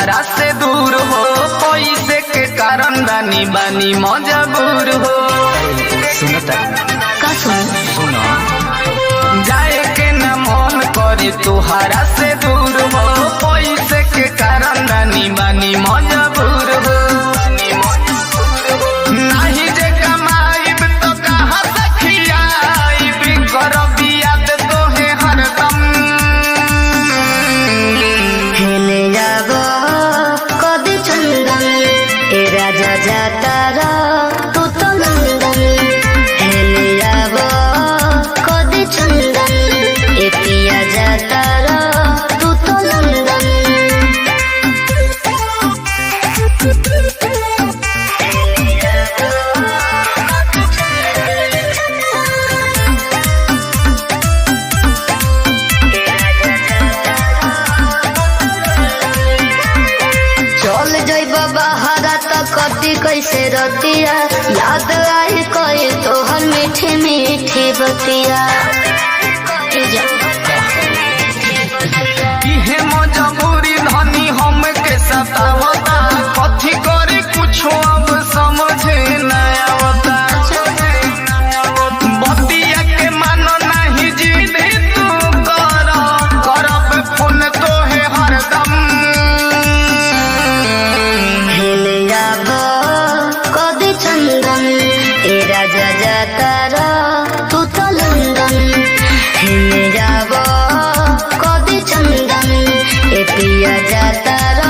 तोहरा से दूर हो, पैसे के कारण रानी बानी मजबूर हो। सुनता का सुनो जाए के न मन करे तोहरा से दूर हो, पैसे के कारण रानी बानी मजबूर हो। नहीं जे कमाईब तो कहाँ से खियाईब, करब याद तोहे हरदम। हेले जाबो कदी चंदन ए राजा जाता रा तू तो लंदन। हेले जाबो कदी चंदन ए पिया जाता रा तू तो लंदन। चल जइब बहरा त कटी कैसे रतिया, याद आई कोई तोहर मीठी मीठी बतिया। इहे मजबूरी धनी हमके सतावता, कथी करी कुछो अब समझे न आवता। बतिया के मानो नहीं जिद तू कर, करब फोन तोहे हरदम। हेले जाबो कदी चंदन ए राजा जाता रा तू तो लंदन। हेले जाबो कदी चंदन ए पिया जाता रा